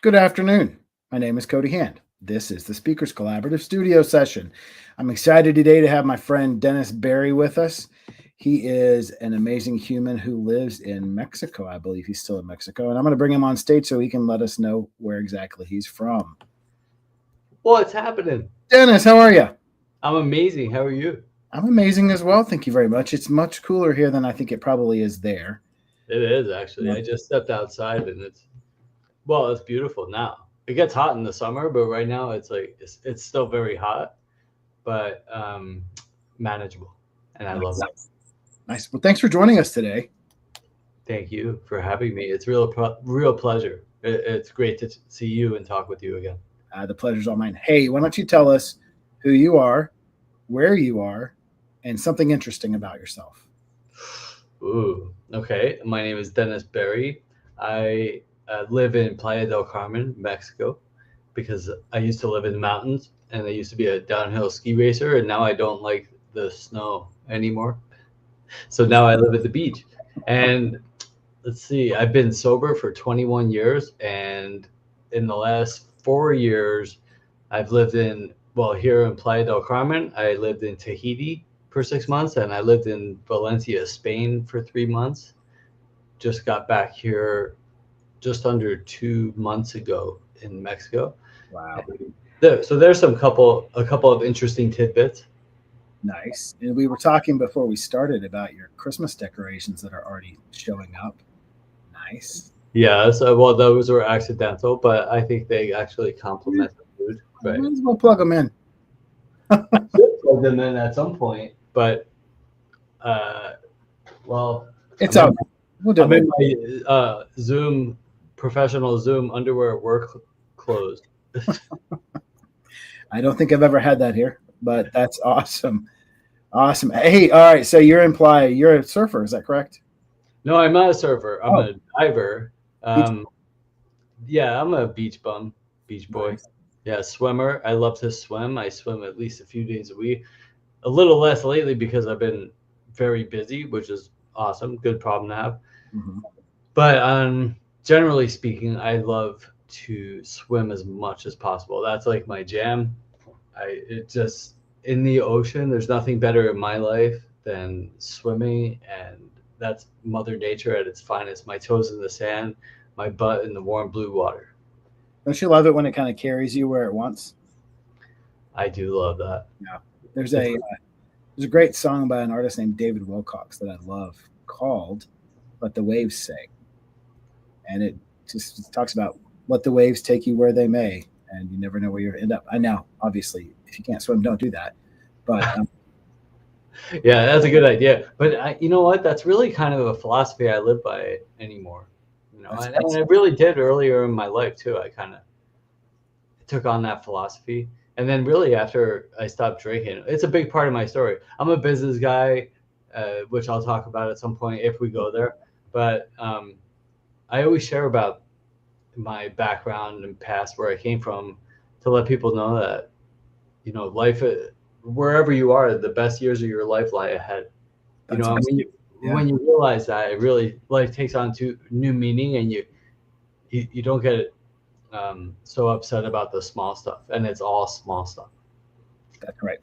Good afternoon. My name is Cody Hand. This is the Speakers Collaborative studio session. I'm excited today to have my friend Dennis Berry with us. He is an amazing human who lives in Mexico. I believe he's still in Mexico. And I'm going to bring him on stage so he can let us know where exactly he's from. What's happening? Dennis, how are you? I'm amazing. How are you? I'm amazing as well. Thank you very much. It's much cooler here than I think it probably is there. It is actually. Yeah. I just stepped outside and it's beautiful now. It gets hot in the summer, but right now it's still very hot, but manageable, and I love Nice. it. Nice. Well, thanks for joining us today. Thank you for having me. It's real pleasure. It's great to see you and talk with you again. The pleasure's all mine. Hey, why don't you tell us who you are, where you are, and something interesting about yourself? Ooh, okay. My name is Dennis Berry. I live in Playa del Carmen, Mexico, because I used to live in the mountains and I used to be a downhill ski racer, and now I don't like the snow anymore. So now I live at the beach. And let's see, I've been sober for 21 years, and in the last 4 years, I've lived here in Playa del Carmen, I lived in Tahiti for 6 months, and I lived in Valencia, Spain for 3 months. Just got back here just under 2 months ago in Mexico. Wow. So there's a couple of interesting tidbits. Nice. And we were talking before we started about your Christmas decorations that are already showing up. Nice. Yeah, so well, those were accidental, but I think they actually complement the food. Right. Might as well plug them in. I should plug them in at some point, but uh, well, It's I'm in out. We'll do it I'm later. in my Zoom professional Zoom underwear work clothes. I don't think I've ever had that here, but that's awesome. Awesome. Hey, all right. So you're implying you're a surfer, is that correct? No, I'm not a surfer. I'm Oh, a diver. beach. Um, yeah, I'm a beach bum, beach boy. Nice. Yeah, swimmer. I love to swim. I swim at least a few days a week. A little less lately because I've been very busy, which is awesome. Good problem to have. Hmm. But generally speaking, I love to swim as much as possible. That's like my jam. It just in the ocean. There's nothing better in my life than swimming, and that's Mother Nature at its finest. My toes in the sand, my butt in the warm blue water. Don't you love it when it kind of carries you where it wants? I do love that. Yeah. There's It's a there's a great song by an artist named David Wilcox that I love called "Let the Waves Say," and it just talks about let the waves take you where they may, and you never know where you end up. I know, obviously, if you can't swim, don't do that. But yeah, that's a good idea. But you know what? That's really kind of a philosophy I live by anymore. You know, and that's I really did earlier in my life too. I kind of took on that philosophy. And then really after I stopped drinking, it's a big part of my story. I'm a business guy, which I'll talk about at some point if we go there. But I always share about my background and past, where I came from, to let people know that life, wherever you are, the best years of your life lie ahead. that's And awesome. Yeah, when you realize that, it really life takes on to new meaning, and you don't get so upset about the small stuff, and it's all small stuff. that's right.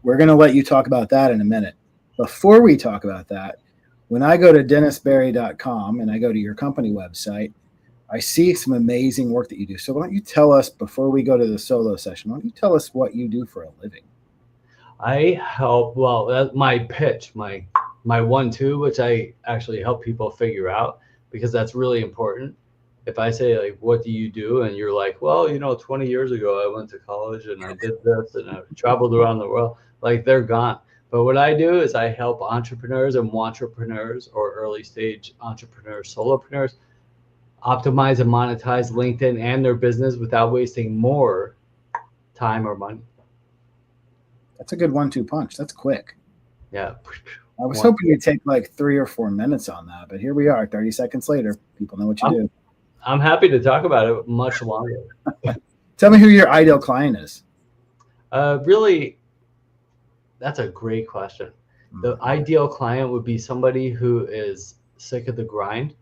We're going to let you talk about that in a minute. Before we talk about that, when I go to dennisberry.com and I go to your company website, I see some amazing work that you do. So why don't you tell us before we go to the solo session? Why don't you tell us what you do for a living? I help. Well, that's my pitch, my 1-2, which I actually help people figure out, because that's really important. If I say, like, what do you do, and you're like, well, 20 years ago I went to college and I did this and I traveled around the world, like, they're gone. But what I do is I help entrepreneurs and entrepreneurs, or early stage entrepreneurs, solopreneurs, optimize and monetize LinkedIn and their business without wasting more time or money. That's a good 1-2 punch. That's quick. Yeah. I was One. hoping you'd take like 3 or 4 minutes on that, but here we are, 30 seconds later. People know what you I'm, do. I'm happy to talk about it much longer. Tell me who your ideal client is. Really, that's a great question. The Mhm. ideal client would be somebody who is sick of the grind,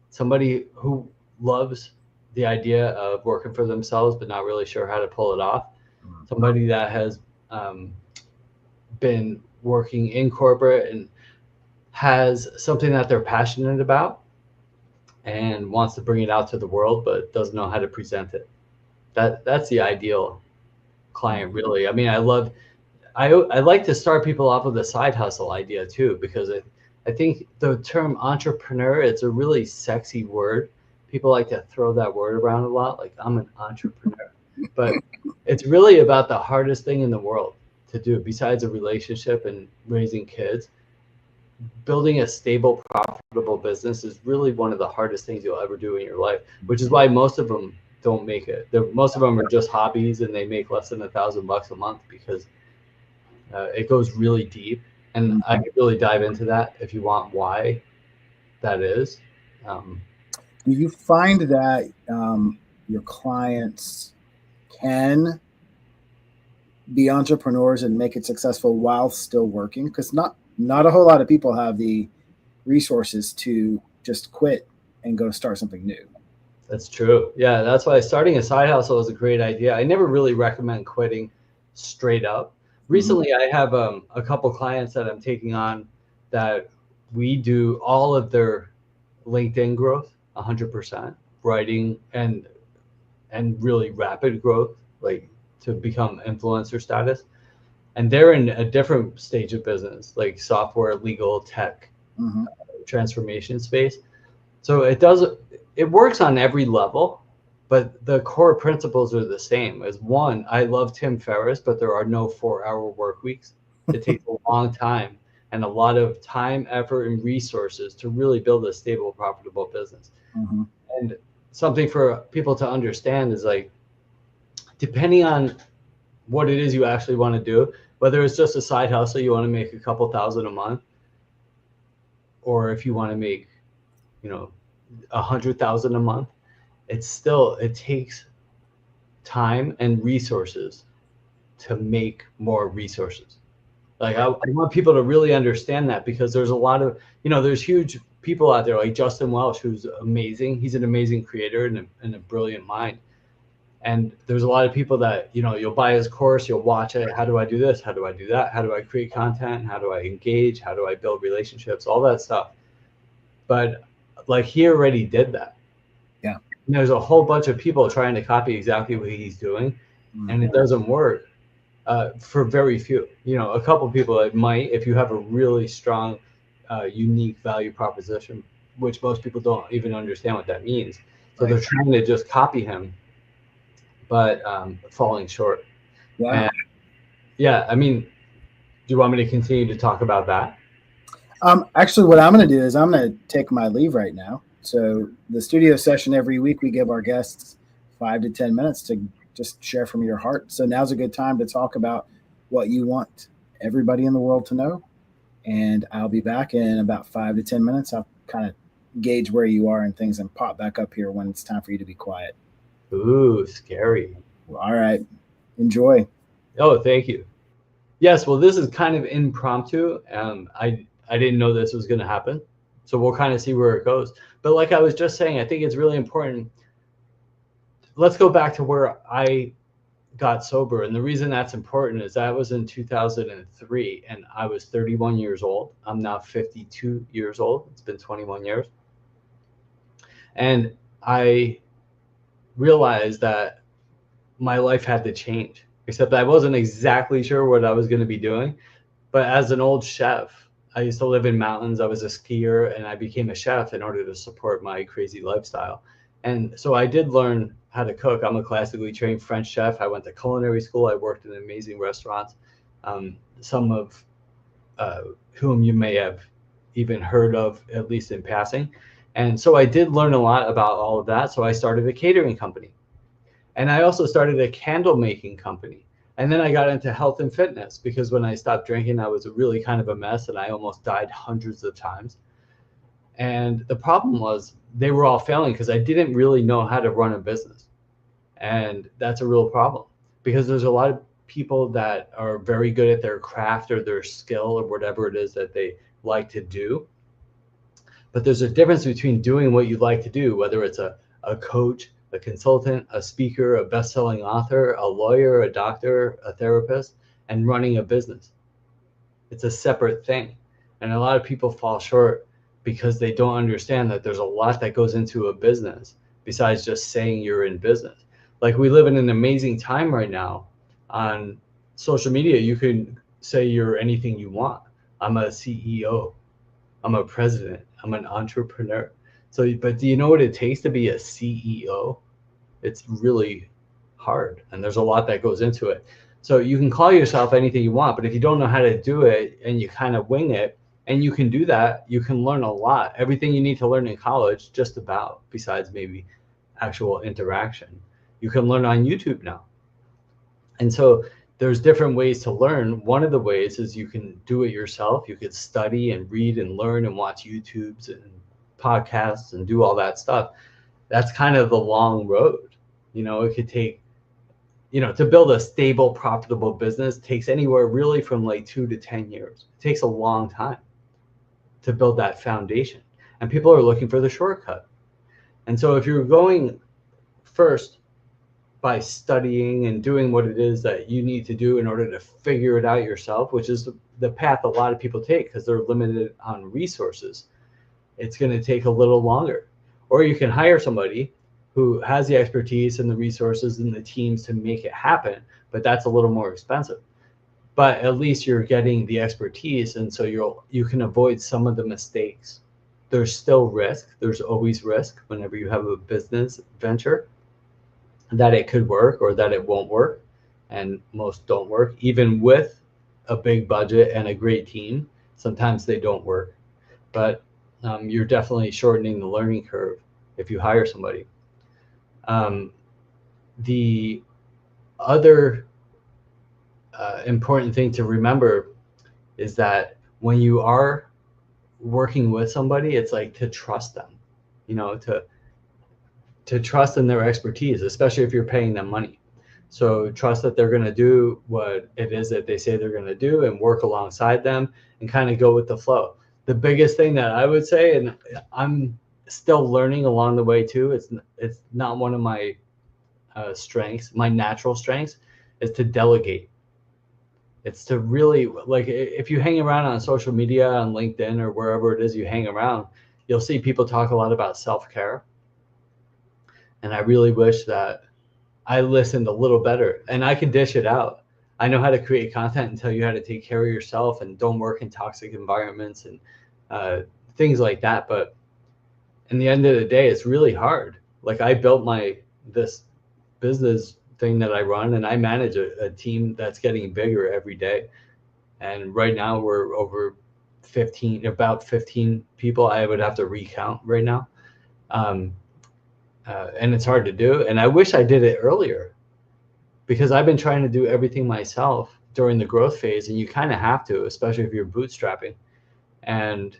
somebody who loves the idea of working for themselves but not really sure how to pull it off. Mm. Somebody that has been working in corporate and has something that they're passionate about and wants to bring it out to the world but doesn't know how to present it. That's the ideal client, really. I mean, I like to start people off with a side hustle idea too, because I think the term entrepreneur, it's a really sexy word. People like to throw that word around a lot, like I'm an entrepreneur. But it's really about the hardest thing in the world to do, besides a relationship and raising kids. Building a stable, profitable business is really one of the hardest things you'll ever do in your life, which is why most of them don't make it. Most of them are just hobbies and they make less than $1,000 a month because it goes really deep. And I could really dive into that if you want why that is. Do you find that your clients can be entrepreneurs and make it successful while still working? Because not a whole lot of people have the resources to just quit and go start something new. That's true. Yeah, that's why starting a side hustle is a great idea. I never really recommend quitting straight up. Recently, I have a couple clients that I'm taking on that we do all of their LinkedIn growth 100%, writing and really rapid growth, like to become influencer status. And they're in a different stage of business, like software, legal, tech, transformation space. So it works on every level, but the core principles are the same. As one, I love Tim Ferriss, but there are no 4-hour work weeks. It takes a long time and a lot of time, effort, and resources to really build a stable, profitable business. And something for people to understand is, like, depending on what it is you actually want to do, whether it's just a side hustle, you want to make a couple thousand a month, or if you want to make, 100,000 a month, it takes time and resources to make more resources. Like, I want people to really understand that, because there's a lot of, there's huge people out there like Justin Welsh, who's amazing. He's an amazing creator and a brilliant mind. And there's a lot of people that, you'll buy his course, you'll watch it. How do I do this? How do I do that? How do I create content? How do I engage? How do I build relationships? All that stuff. But like, he already did that. Yeah. And there's a whole bunch of people trying to copy exactly what he's doing, and it doesn't work for very few. A couple people that might, if you have a really strong, unique value proposition, which most people don't even understand what that means. So they're trying to just copy him, but falling short. Yeah. And yeah, I mean, do you want me to continue to talk about that? Actually, what I'm going to do is I'm going to take my leave right now. So the studio session every week, we give our guests 5 to 10 minutes to just share from your heart. So now's a good time to talk about what you want everybody in the world to know. And I'll be back in about 5 to 10 minutes. I'll kind of gauge where you are and things and pop back up here when it's time for you to be quiet. Ooh, scary. All right. Enjoy. Oh, thank you. Yes, well, this is kind of impromptu. I didn't know this was going to happen. So we'll kind of see where it goes. But like I was just saying, I think it's really important. Let's go back to where I got sober. And the reason that's important is that was in 2003 and I was 31 years old. I'm now 52 years old. It's been 21 years. And I realized that my life had to change, except I wasn't exactly sure what I was going to be doing. But as an old chef, I used to live in mountains. I was a skier, and I became a chef in order to support my crazy lifestyle. And so I did learn how to cook. I'm a classically trained French chef. I went to culinary school. I worked in amazing restaurants, some of whom you may have even heard of, at least in passing. And so I did learn a lot about all of that. So I started a catering company. And I also started a candle making company. And then I got into health and fitness, because when I stopped drinking, I was really kind of a mess and I almost died hundreds of times. And the problem was they were all failing because I didn't really know how to run a business. And that's a real problem, because there's a lot of people that are very good at their craft or their skill or whatever it is that they like to do. But there's a difference between doing what you like to do, whether it's a coach, a consultant, a speaker, a best-selling author, a lawyer, a doctor, a therapist, and running a business. It's a separate thing. And a lot of people fall short because they don't understand that there's a lot that goes into a business besides just saying you're in business. Like, we live in an amazing time right now. On social media, you can say you're anything you want. I'm a CEO. I'm a president. I'm an entrepreneur. So, but do you know what it takes to be a CEO? It's really hard, and there's a lot that goes into it. So you can call yourself anything you want, but if you don't know how to do it and you kind of wing it, and you can do that, you can learn a lot. Everything you need to learn in college, just about, besides maybe actual interaction, you can learn on YouTube now. And so there's different ways to learn. One of the ways is you can do it yourself. You could study and read and learn and watch YouTubes and podcasts and do all that stuff. That's kind of the long road. It could take, to build a stable, profitable business takes anywhere really from like 2 to 10 years. It takes a long time to build that foundation. And people are looking for the shortcut. And so if you're going first by studying and doing what it is that you need to do in order to figure it out yourself, which is the path a lot of people take because they're limited on resources, it's going to take a little longer. Or you can hire somebody who has the expertise and the resources and the teams to make it happen, but that's a little more expensive. But at least you're getting the expertise, and so you can avoid some of the mistakes. There's still risk. There's always risk whenever you have a business venture, that it could work or that it won't work, and most don't work. Even with a big budget and a great team, sometimes they don't work. But you're definitely shortening the learning curve if you hire somebody. The other important thing to remember is that when you are working with somebody, it's like to trust them, to trust in their expertise, especially if you're paying them money. So trust that they're going to do what it is that they say they're going to do, and work alongside them and kind of go with the flow. The biggest thing that I would say, and I'm still learning along the way too, it's not one of my strengths. My natural strengths is to delegate. It's to really, like, if you hang around on social media, on LinkedIn or wherever it is you hang around, you'll see people talk a lot about self-care. And I really wish that I listened a little better, and I can dish it out. I know how to create content and tell you how to take care of yourself and don't work in toxic environments and things like that. But in the end of the day, it's really hard. Like, I built this business thing that I run, and I manage a team that's getting bigger every day. And right now we're over about 15 people. I would have to recount right now. And it's hard to do. And I wish I did it earlier, because I've been trying to do everything myself during the growth phase. And you kind of have to, especially if you're bootstrapping. And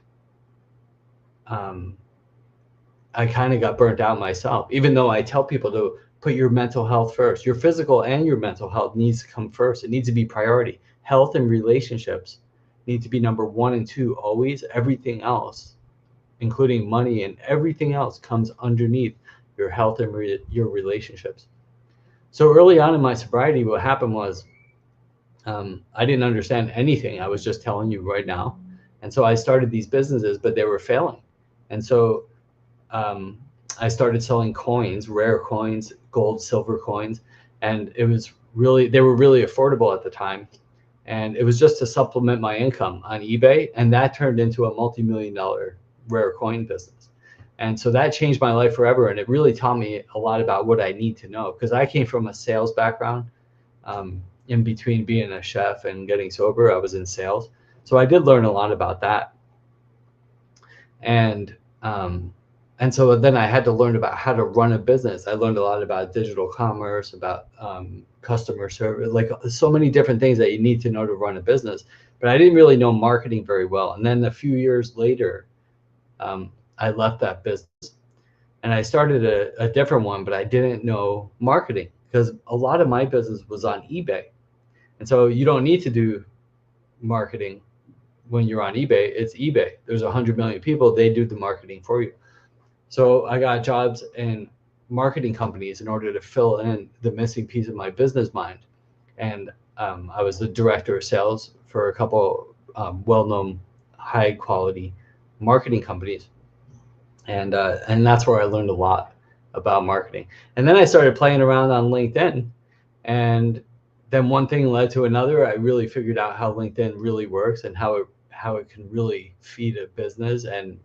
I kind of got burnt out myself, even though I tell people to put your mental health first. Your physical and your mental health needs to come first. It needs to be priority. Health and relationships need to be number 1 and 2 always. Everything else, including money and everything else, comes underneath your health and your relationships. So early on in my sobriety, what happened was I didn't understand anything. I was just telling you right now. And so I started these businesses, but they were failing. And so I started selling coins, rare coins, gold, silver coins. And they were really affordable at the time. And it was just to supplement my income on eBay. And that turned into a multi-million-dollar rare coin business. And so that changed my life forever. And it really taught me a lot about what I need to know, because I came from a sales background. In between being a chef and getting sober, I was in sales. So I did learn a lot about that. And so then I had to learn about how to run a business. I learned a lot about digital commerce, about customer service, like so many different things that you need to know to run a business. But I didn't really know marketing very well. And then a few years later, I left that business and I started a different one, but I didn't know marketing because a lot of my business was on eBay. And so you don't need to do marketing when you're on eBay. It's eBay. There's 100 million people. They do the marketing for you. So I got jobs in marketing companies in order to fill in the missing piece of my business mind. And I was the director of sales for a couple well-known, high-quality marketing companies, and that's where I learned a lot about marketing. And then I started playing around on LinkedIn, and then one thing led to another. I really figured out how LinkedIn really works and how it can really feed a business and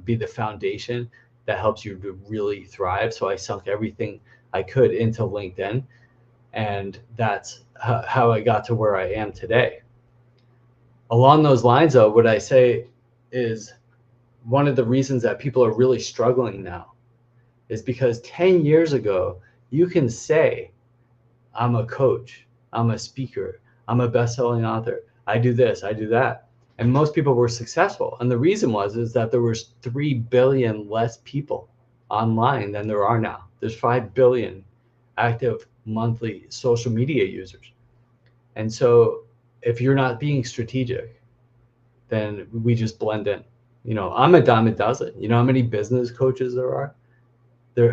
be the foundation that helps you to really thrive. So I sunk everything I could into LinkedIn, and that's how I got to where I am today. Along those lines, though, what I say is one of the reasons that people are really struggling now is because 10 years ago, you can say, I'm a coach, I'm a speaker, I'm a best-selling author, I do this, I do that. And most people were successful. And the reason is that there was 3 billion less people online than there are now. There's 5 billion active monthly social media users. And so if you're not being strategic, then we just blend in. I'm a dime a dozen. You know how many business coaches there are?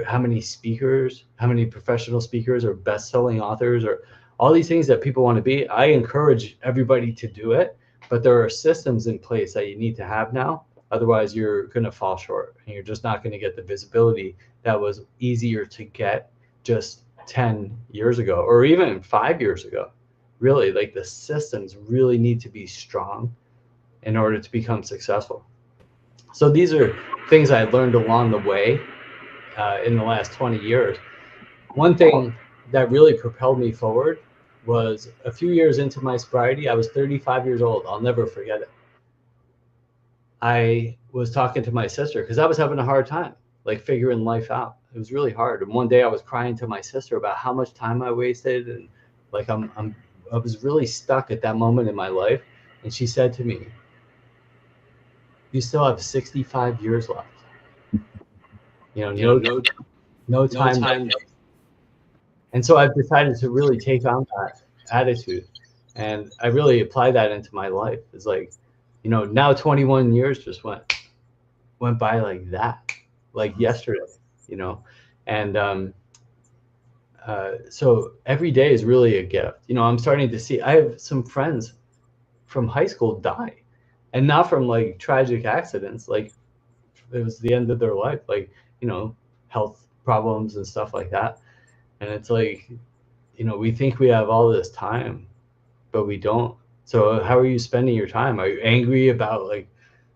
How many speakers, how many professional speakers or best-selling authors, or all these things that people want to be. I encourage everybody to do it, but there are systems in place that you need to have now. Otherwise, you're going to fall short, and you're just not going to get the visibility that was easier to get just 10 years ago, or even 5 years ago. Really, like, the systems really need to be strong in order to become successful. So these are things I learned along the way in the last 20 years. One thing that really propelled me forward was a few years into my sobriety. I was 35 years old. I'll never forget it. I was talking to my sister because I was having a hard time, like, figuring life out. It was really hard. And one day I was crying to my sister about how much time I wasted, and like I was really stuck at that moment in my life. And she said to me, "You still have 65 years left. No time." And so I've decided to really take on that attitude, and I really apply that into my life. It's like, now 21 years just went by like that, like yesterday, and so every day is really a gift. I'm starting to see, I have some friends from high school die, and not from like tragic accidents, like it was the end of their life, like, health problems and stuff like that. And it's like, we think we have all this time, but we don't. So how are you spending your time? Are you angry about like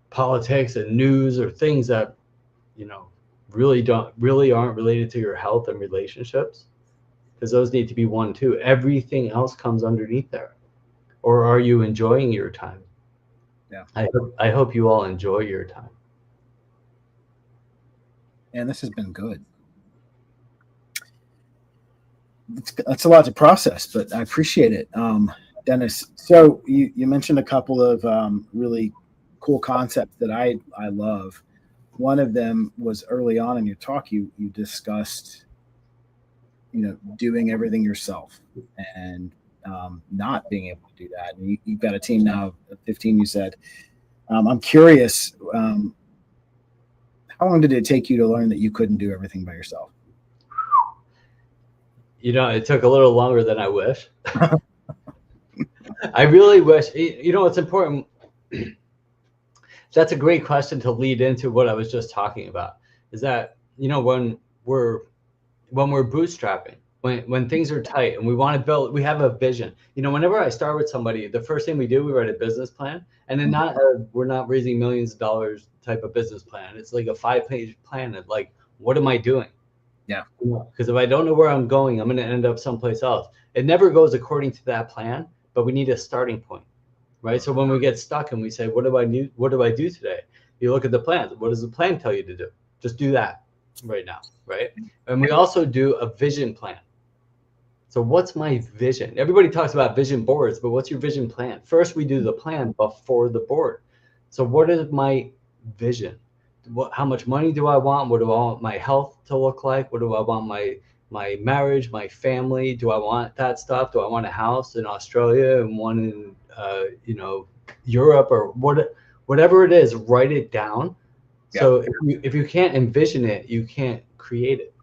politics and news, or things that, really aren't related to your health and relationships? Because those need to be one too. Everything else comes underneath there. Or are you enjoying your time? Yeah. I hope you all enjoy your time. And this has been good. That's a lot to process, but I appreciate it, Dennis. So you mentioned a couple of really cool concepts that I love. One of them was early on in your talk. You discussed, doing everything yourself and not being able to do that. And you've got a team now of 15. You said. I'm curious. How long did it take you to learn that you couldn't do everything by yourself? It took a little longer than I wish. I really wish, it's important. That's a great question to lead into what I was just talking about, is that, when we're bootstrapping, when things are tight and we want to build, we have a vision. Whenever I start with somebody, the first thing we do, we write a business plan, and then we're not raising millions of dollars type of business plan. It's like a 5-page plan of like, what am I doing? Yeah. Because if I don't know where I'm going, I'm going to end up someplace else. It never goes according to that plan, but we need a starting point, right? So when we get stuck and we say, what do I do today? You look at the plan. What does the plan tell you to do? Just do that right now, right? And we also do a vision plan. So what's my vision? Everybody talks about vision boards, but what's your vision plan? First, we do the plan before the board. So what is my vision? How much money do I want? What do I want my health to look like? What do I want my marriage, my family? Do I want that stuff? Do I want a house in Australia and one in Europe, or whatever it is? Write it down. Yeah. So if you can't envision it, you can't create it.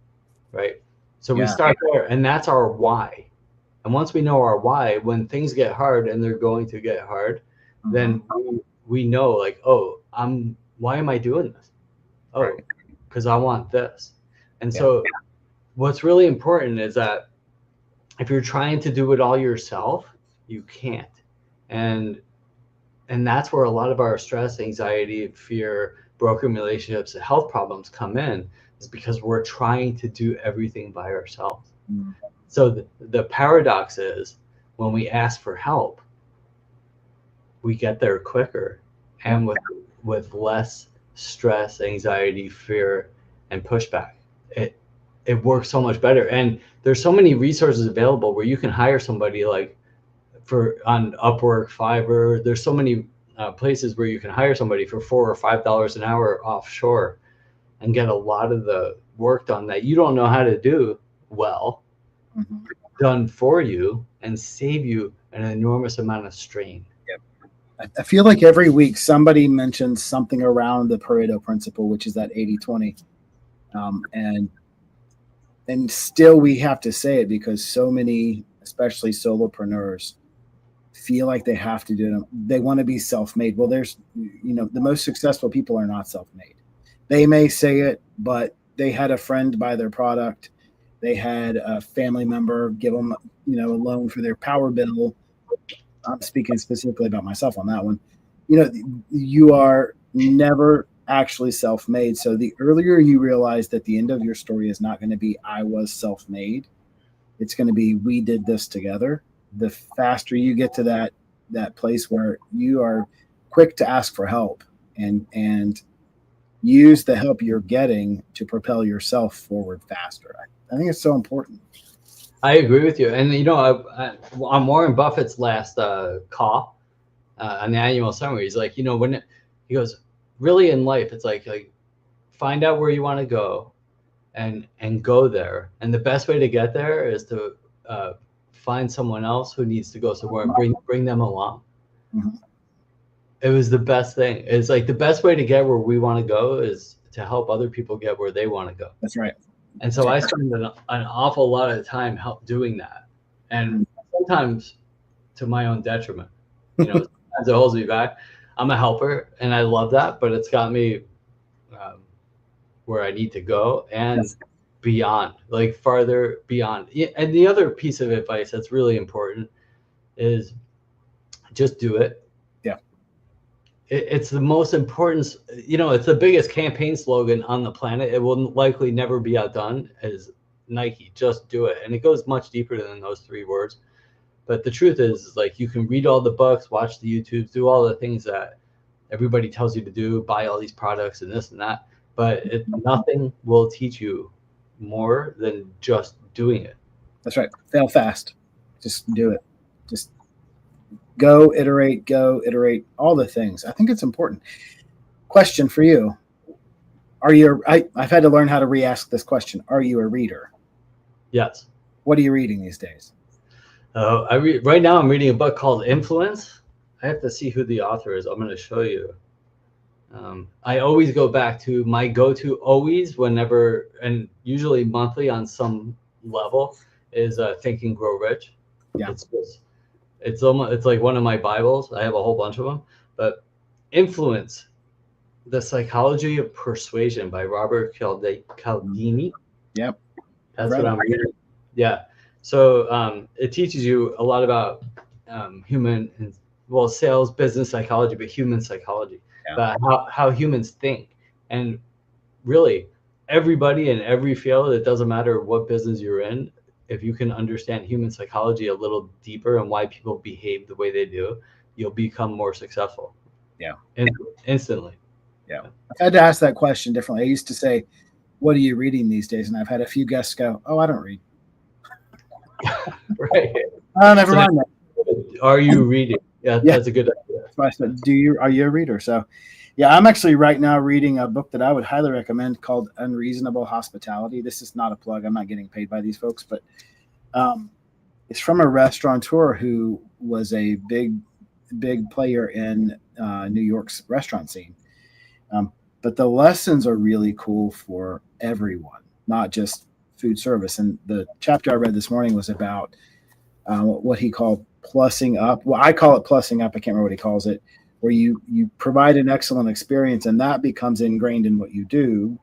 right? So we Yeah. start there, and that's our why. And once we know our why, when things get hard, and they're going to get hard, then we know, like, oh, why am I doing this? Oh, Right. because I want this. And Yeah. so what's really important is that if you're trying to do it all yourself, you can't. And that's where a lot of our stress, anxiety, fear, broken relationships, and health problems come in, is because we're trying to do everything by ourselves. Mhm. So the paradox is, when we ask for help, we get there quicker, and with less stress, anxiety, fear, and pushback. It works so much better. And there's so many resources available where you can hire somebody, like on Upwork, Fiverr. There's so many places where you can hire somebody for $4 or $5 an hour offshore and get a lot of the work done that you don't know how to do well, done for you, and save you an enormous amount of strain. I feel like every week somebody mentions something around the Pareto principle, which is that 80-20. And still we have to say it because so many, especially solopreneurs, feel like they have to do it. They want to be self-made. Well, there's, the most successful people are not self-made. They may say it, but they had a friend buy their product. They had a family member give them, a loan for their power bill. I'm speaking specifically about myself on that one. You are never actually self-made. So the earlier you realize that the end of your story is not going to be, I was self-made, it's going to be, we did this together. The faster you get to that place where you are quick to ask for help and use the help you're getting to propel yourself forward faster. I think it's so important. I agree with you. And on Warren Buffett's last call on the annual summary, he's like, he goes, really in life, it's like find out where you want to go and go there. And the best way to get there is to find someone else who needs to go somewhere and bring them along. Mm-hmm. It was the best thing. It's like the best way to get where we want to go is to help other people get where they want to go. That's right. And so I spend an awful lot of time doing that, and sometimes to my own detriment. Sometimes it holds me back. I'm a helper, and I love that, but it's got me where I need to go and beyond, like farther beyond. And the other piece of advice that's really important is just do it. Yeah. It's the most important, it's the biggest campaign slogan on the planet. It will likely never be outdone as Nike, just do it. And it goes much deeper than those 3 words. But the truth is, like, you can read all the books, watch the YouTubes, do all the things that everybody tells you to do, buy all these products and this and that. But nothing will teach you more than just doing it. That's right. Fail fast. Just do it. Just go, iterate, all the things. I think it's important. Question for you. I've had to learn how to re-ask this question. Are you a reader? Yes. What are you reading these days? Right now I'm reading a book called Influence. I have to see who the author is. I'm going to show you. I always go back to my go-to always, whenever, and usually monthly on some level, is Think and Grow Rich. Yeah. It's like one of my Bibles. I have a whole bunch of them. But Influence, The Psychology of Persuasion by Robert Cialdini. Yep. That's what I'm reading. Yeah. So it teaches you a lot about sales, business psychology, but human psychology, about how humans think. And really, everybody in every field, it doesn't matter what business you're in, if you can understand human psychology a little deeper and why people behave the way they do, you'll become more successful. Yeah. Instantly. Yeah. I've had to ask that question differently. I used to say, what are you reading these days? And I've had a few guests go, oh, I don't read. Right. Oh, never mind that. Are you reading? Yeah, that's a good idea. So I said, are you a reader? So yeah, I'm actually right now reading a book that I would highly recommend called Unreasonable Hospitality. This is not a plug. I'm not getting paid by these folks, but it's from a restaurateur who was a big player in New York's restaurant scene. But the lessons are really cool for everyone, not just food service. And the chapter I read this morning was about what he called plussing up. Well, I call it plussing up. I can't remember what he calls it, where you provide an excellent experience and that becomes ingrained in what you do,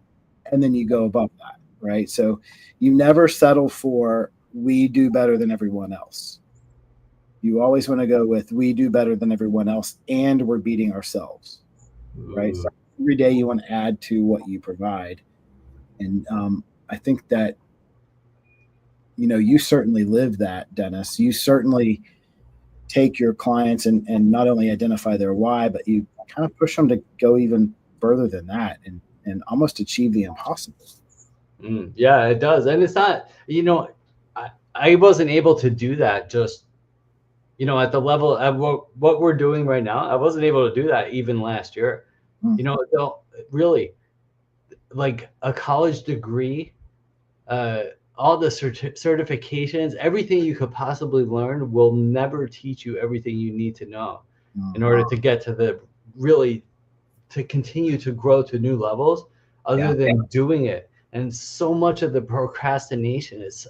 and then you go above that, right? So you never settle for we do better than everyone else. You always want to go with we do better than everyone else and we're beating ourselves, right? So every day you want to add to what you provide. And I think that, you certainly live that, Dennis. You certainly take your clients and not only identify their why, but you kind of push them to go even further than that and almost achieve the impossible. Yeah, it does. And it's not, I wasn't able to do that just, at the level of what we're doing right now. I wasn't able to do that even last year. Really, like a college degree, all the certifications, everything you could possibly learn will never teach you everything you need to know in order to get to to continue to grow to new levels other than doing it. And so much of the procrastination it's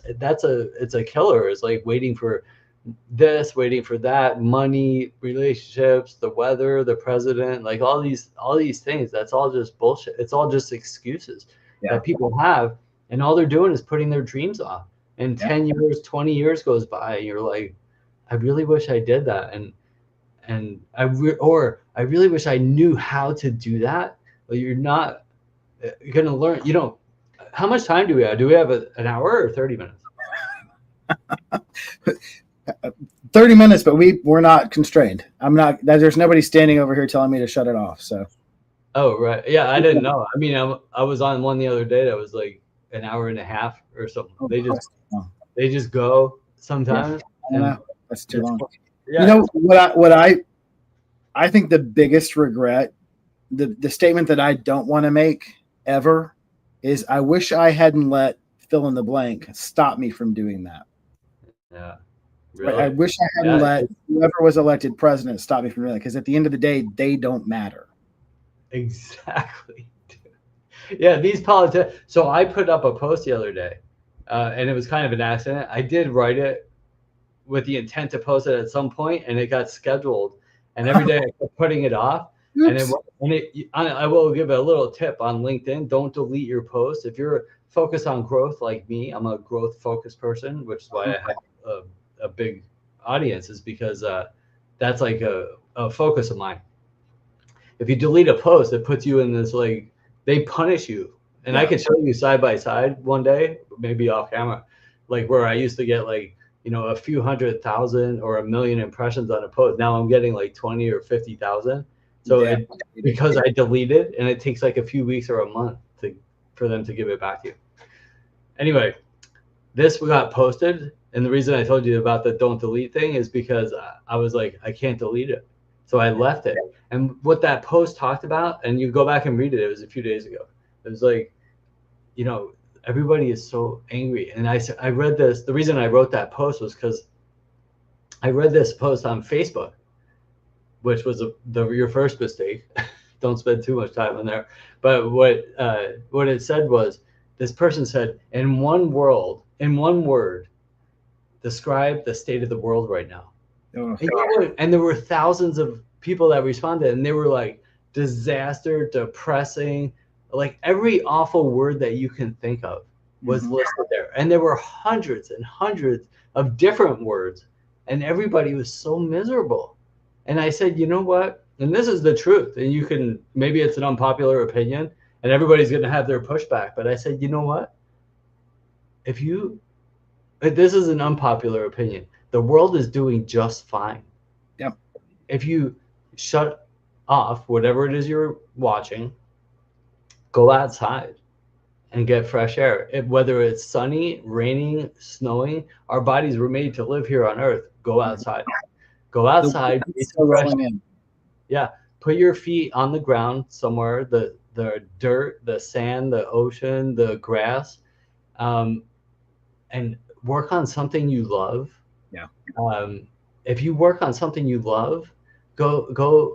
a killer. It's like waiting for this, waiting for that, money, relationships, the weather, the president, like all these things. That's all just bullshit. It's all just excuses that people have. And all they're doing is putting their dreams off. And 10 years, 20 years goes by, and you're like, I really wish I did that. And I really wish I knew how to do that. But you're not going to learn. How much time do we have? Do we have an hour or 30 minutes? 30 minutes, but we're not constrained. There's nobody standing over here telling me to shut it off. So. Oh, right. Yeah, I didn't know. I mean, I was on one the other day that was like an hour and a half or something. They just go sometimes. Yeah, that's too long. Yeah. What I think the biggest regret, the statement that I don't want to make ever is I wish I hadn't let fill in the blank stop me from doing that. Yeah. Really? I wish I hadn't let whoever was elected president stop me from doing that, because at the end of the day, they don't matter. Exactly. Yeah, these politicians. So I put up a post the other day, and it was kind of an accident. I did write it with the intent to post it at some point, and it got scheduled. And every day I kept putting it off. I will give a little tip on LinkedIn. Don't delete your post. If you're focused on growth like me, I'm a growth-focused person, which is why I have a big audience, is because that's like a focus of mine. If you delete a post, it puts you in this, like, they punish you. And I can show you side by side one day, maybe off camera, like where I used to get like, a few 100,000 or 1 million impressions on a post. Now I'm getting like 20 or 50,000. So because I deleted, and it takes like a few weeks or a month for them to give it back to you. Anyway, this got posted. And the reason I told you about the don't delete thing is because I was like, I can't delete it. So I left it. And what that post talked about, and you go back and read it, it was a few days ago. It was like, everybody is so angry. And I read this. The reason I wrote that post was because I read this post on Facebook, which was your first mistake. Don't spend too much time on there. But what it said was, this person said, in one word, describe the state of the world right now. And there were thousands of people that responded, and they were like, disaster, depressing, like every awful word that you can think of was listed there. And there were hundreds and hundreds of different words, and everybody was so miserable. And I said, you know what? And this is the truth. And maybe it's an unpopular opinion, and everybody's going to have their pushback. But I said, you know what? This is an unpopular opinion. The world is doing just fine. Yep. If you shut off whatever it is you're watching, go outside and get fresh air. Whether it's sunny, raining, snowing, our bodies were made to live here on Earth. Go outside. Go outside. Yeah. Put your feet on the ground somewhere, the dirt, the sand, the ocean, the grass, and work on something you love. Yeah. If you work on something you love, go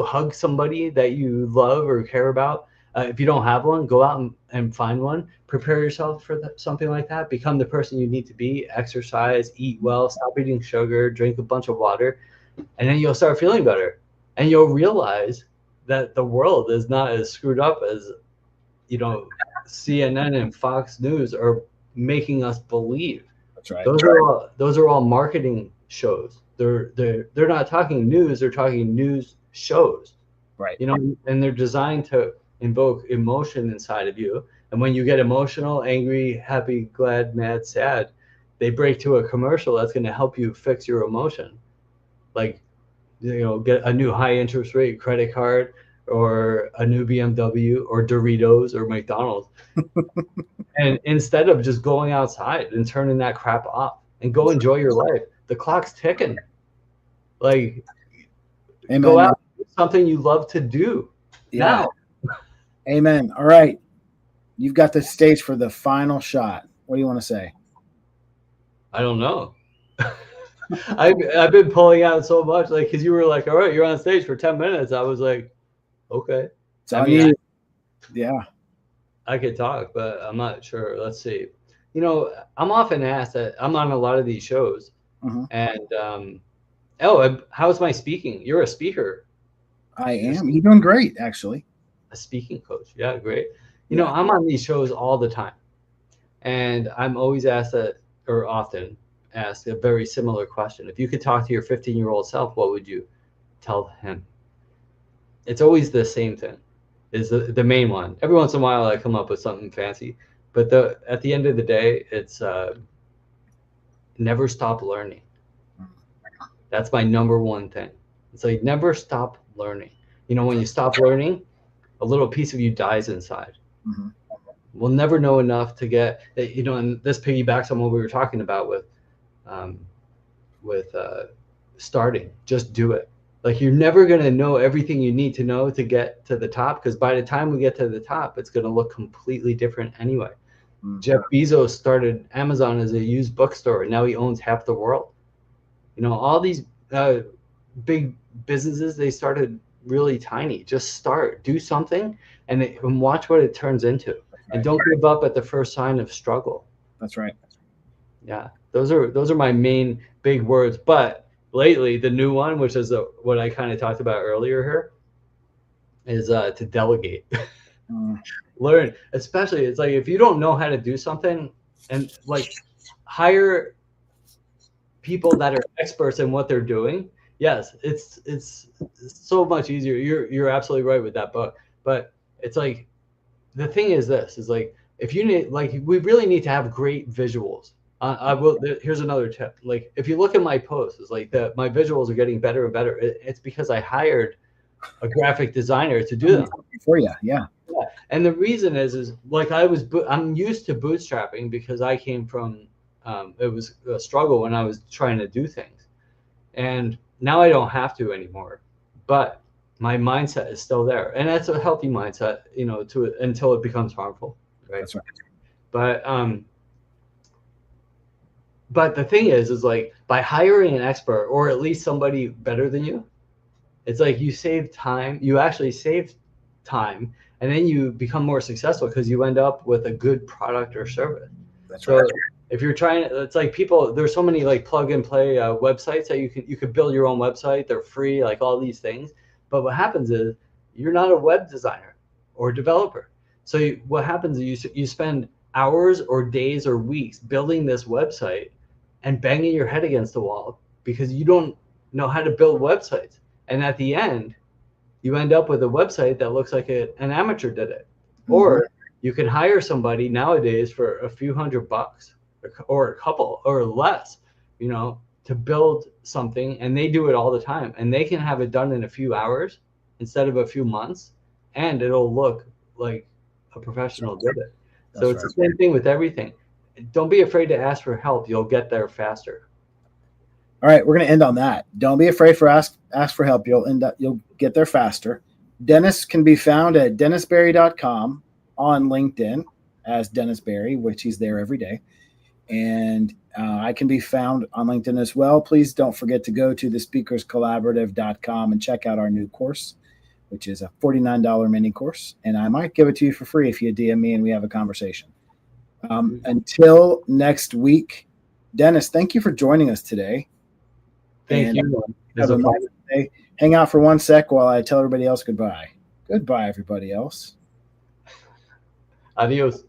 hug somebody that you love or care about. If you don't have one, go out and find one. Prepare yourself for something like that. Become the person you need to be. Exercise, eat well, stop eating sugar, drink a bunch of water, and then you'll start feeling better. And you'll realize that the world is not as screwed up as, you know, CNN and Fox News are making us believe. That's right. Those are all marketing shows. They're not talking news, they're talking news shows. Right. You know, and they're designed to invoke emotion inside of you. And when you get emotional, angry, happy, glad, mad, sad, they break to a commercial that's going to help you fix your emotion. Like, you know, get a new high interest rate credit card, or a new BMW, or Doritos, or McDonald's. And instead of just going outside and turning that crap off and go enjoy your life, the clock's ticking. Like, Amen. Go out and do something you love to do now. Amen. All right. You've got the stage for the final shot. What do you want to say? I don't know. I've been pulling out so much, like, because you were like, all right, you're on stage for 10 minutes. I was like, okay. Yeah. I could talk, but I'm not sure. Let's see. You know, I'm often asked that I'm on a lot of these shows, and how's my speaking? You're a speaker. I am. You're doing great, actually. A speaking coach. Yeah, great. You know, I'm on these shows all the time, and I'm always asked often asked a very similar question. If you could talk to your 15-year-old self, what would you tell him? It's always the same thing. Is the main one. Every once in a while I come up with something fancy, but at the end of the day, it's never stop learning. That's my number one thing. It's like, never stop learning. You know, when you stop learning, a little piece of you dies inside. We'll never know enough to get, you know, and this piggybacks on what we were talking about with starting. Just do it. Like, you're never going to know everything you need to know to get to the top, because by the time we get to the top, it's going to look completely different anyway. Jeff Bezos started Amazon as a used bookstore, and now he owns half the world. You know, all these big businesses, they started really tiny. Just start, do something, and watch what it turns into. And don't give up at the first sign of struggle. That's right. Yeah, those are my main big words. But lately, the new one, which is what I kind of talked about earlier here, is to delegate. Learn, especially, it's like, if you don't know how to do something, and like, hire people that are experts in what they're doing. Yes, it's so much easier. You're absolutely right with that book. But it's like, the thing is this, is like, if you need, like, we really need to have great visuals. Here's another tip. Like, if you look at my posts, it's like my visuals are getting better and better. It's because I hired a graphic designer to do them for you. Yeah. And the reason is like, I'm used to bootstrapping, because I came from, it was a struggle when I was trying to do things, and now I don't have to anymore, but my mindset is still there, and that's a healthy mindset, you know, until it becomes harmful, right? That's right. But the thing is like, by hiring an expert, or at least somebody better than you, it's like, you save time. You actually save time, and then you become more successful, because you end up with a good product or service. That's right. If you're trying, it's like, there's so many like plug and play websites that you could build your own website. They're free, like all these things. But what happens is, you're not a web designer or developer. So what happens is, you spend hours or days or weeks building this website and banging your head against the wall, because you don't know how to build websites. And at the end, you end up with a website that looks like an amateur did it. Or you can hire somebody nowadays for a few $100, or a couple, or less, you know, to build something, and they do it all the time, and they can have it done in a few hours instead of a few months, and it'll look like a professional did it. So it's the same thing with everything. Don't be afraid to ask for help. You'll get there faster. All right, we're going to end on that. Don't be afraid for ask for help. You'll get there faster. Dennis can be found at dennisberry.com, on LinkedIn as Dennis Berry, which he's there every day. And I can be found on LinkedIn as well. Please don't forget to go to thespeakerscollaborative.com and check out our new course. which is a $49 mini course. And I might give it to you for free if you DM me and we have a conversation. Until next week, Dennis, thank you for joining us today. Thank you. Hang out for 1 sec while I tell everybody else goodbye. Goodbye, everybody else. Adios.